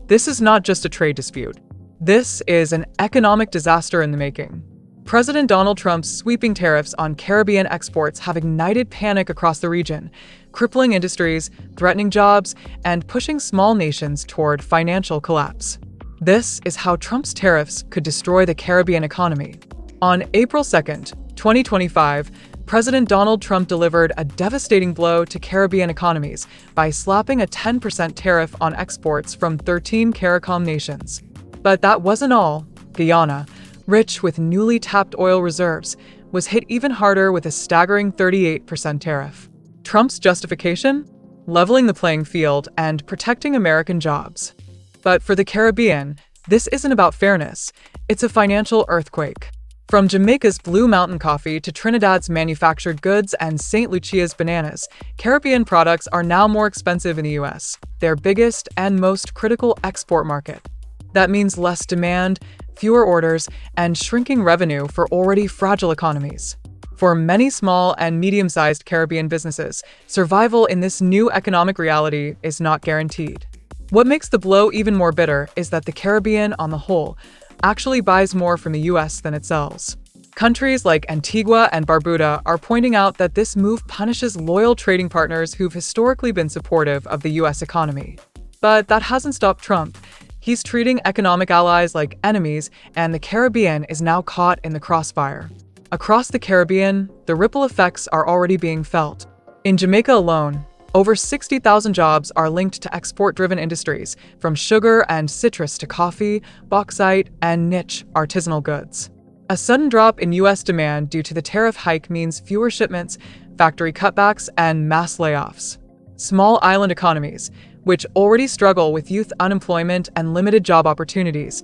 This is not just a trade dispute. This is an economic disaster in the making. President Donald Trump's sweeping tariffs on Caribbean exports have ignited panic across the region, crippling industries, threatening jobs, and pushing small nations toward financial collapse. This is how Trump's tariffs could destroy the Caribbean economy. On April 2nd, 2025, President Donald Trump delivered a devastating blow to Caribbean economies by slapping a 10% tariff on exports from 13 CARICOM nations. But that wasn't all. Guyana, rich with newly tapped oil reserves, was hit even harder with a staggering 38% tariff. Trump's justification? Leveling the playing field and protecting American jobs. But for the Caribbean, this isn't about fairness. It's a financial earthquake. From Jamaica's Blue Mountain coffee to Trinidad's manufactured goods and St. Lucia's bananas, Caribbean products are now more expensive in the U.S., their biggest and most critical export market. That means less demand, fewer orders, and shrinking revenue for already fragile economies. For many small and medium-sized Caribbean businesses, survival in this new economic reality is not guaranteed. What makes the blow even more bitter is that the Caribbean, on the whole, actually buys more from the U.S. than it sells. Countries like Antigua and Barbuda are pointing out that this move punishes loyal trading partners who've historically been supportive of the U.S. economy. But that hasn't stopped Trump. He's treating economic allies like enemies, and the Caribbean is now caught in the crossfire. Across the Caribbean, the ripple effects are already being felt. In Jamaica alone, over 60,000 jobs are linked to export-driven industries, from sugar and citrus to coffee, bauxite, and niche artisanal goods. A sudden drop in U.S. demand due to the tariff hike means fewer shipments, factory cutbacks, and mass layoffs. Small island economies, which already struggle with youth unemployment and limited job opportunities,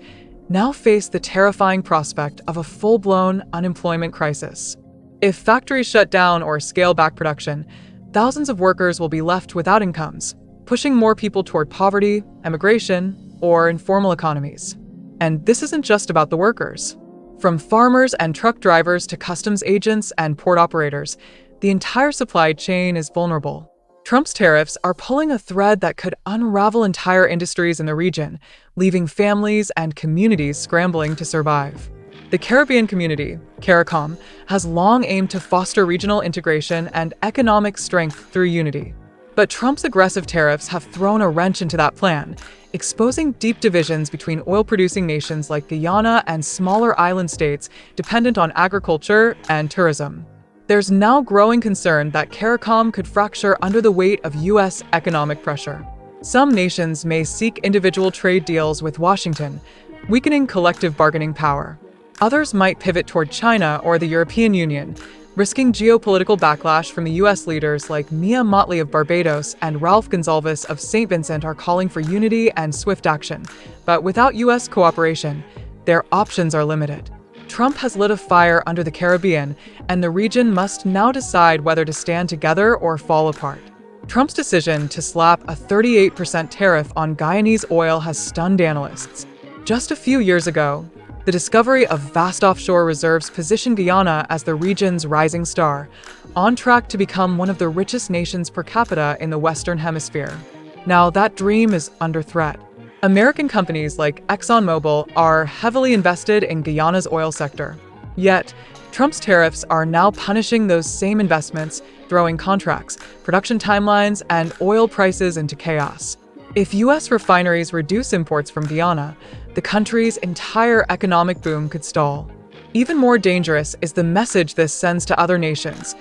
now face the terrifying prospect of a full-blown unemployment crisis. If factories shut down or scale back production, thousands of workers will be left without incomes, pushing more people toward poverty, emigration, or informal economies. And this isn't just about the workers. From farmers and truck drivers to customs agents and port operators, the entire supply chain is vulnerable. Trump's tariffs are pulling a thread that could unravel entire industries in the region, leaving families and communities scrambling to survive. The Caribbean community, CARICOM, has long aimed to foster regional integration and economic strength through unity. But Trump's aggressive tariffs have thrown a wrench into that plan, exposing deep divisions between oil-producing nations like Guyana and smaller island states dependent on agriculture and tourism. There's now growing concern that CARICOM could fracture under the weight of U.S. economic pressure. Some nations may seek individual trade deals with Washington, weakening collective bargaining power. Others might pivot toward China or the European Union, risking geopolitical backlash from the U.S. leaders like Mia Mottley of Barbados and Ralph Gonsalves of St. Vincent are calling for unity and swift action. But without U.S. cooperation, their options are limited. Trump has lit a fire under the Caribbean, and the region must now decide whether to stand together or fall apart. Trump's decision to slap a 38% tariff on Guyanese oil has stunned analysts. Just a few years ago, the discovery of vast offshore reserves positioned Guyana as the region's rising star, on track to become one of the richest nations per capita in the Western Hemisphere. Now that dream is under threat. American companies like ExxonMobil are heavily invested in Guyana's oil sector. Yet, Trump's tariffs are now punishing those same investments, throwing contracts, production timelines, and oil prices into chaos. If U.S. refineries reduce imports from Guyana, the country's entire economic boom could stall. Even more dangerous is the message this sends to other nations.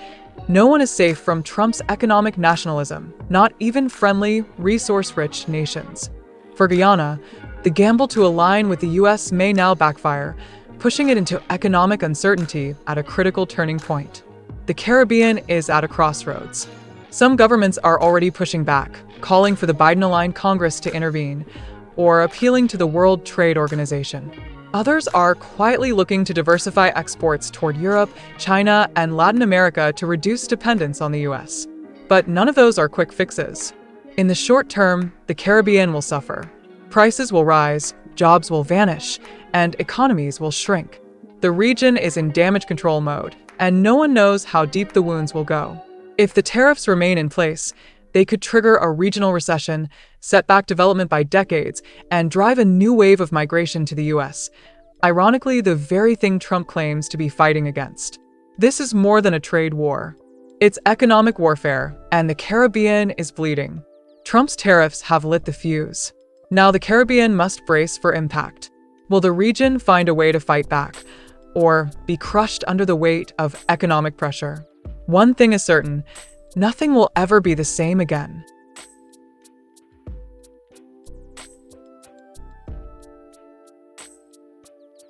No one is safe from Trump's economic nationalism, not even friendly, resource-rich nations. For Guyana, the gamble to align with the U.S. may now backfire, pushing it into economic uncertainty at a critical turning point. The Caribbean is at a crossroads. Some governments are already pushing back, calling for the Biden-aligned Congress to intervene, or appealing to the World Trade Organization. Others are quietly looking to diversify exports toward Europe, China, and Latin America to reduce dependence on the U.S. But none of those are quick fixes. In the short term, the Caribbean will suffer. Prices will rise, jobs will vanish, and economies will shrink. The region is in damage control mode, and no one knows how deep the wounds will go. If the tariffs remain in place, They could trigger a regional recession, set back development by decades, and drive a new wave of migration to the US. Ironically, the very thing Trump claims to be fighting against. This is more than a trade war. It's economic warfare, and the Caribbean is bleeding. Trump's tariffs have lit the fuse. Now the Caribbean must brace for impact. Will the region find a way to fight back, or be crushed under the weight of economic pressure? One thing is certain, nothing will ever be the same again.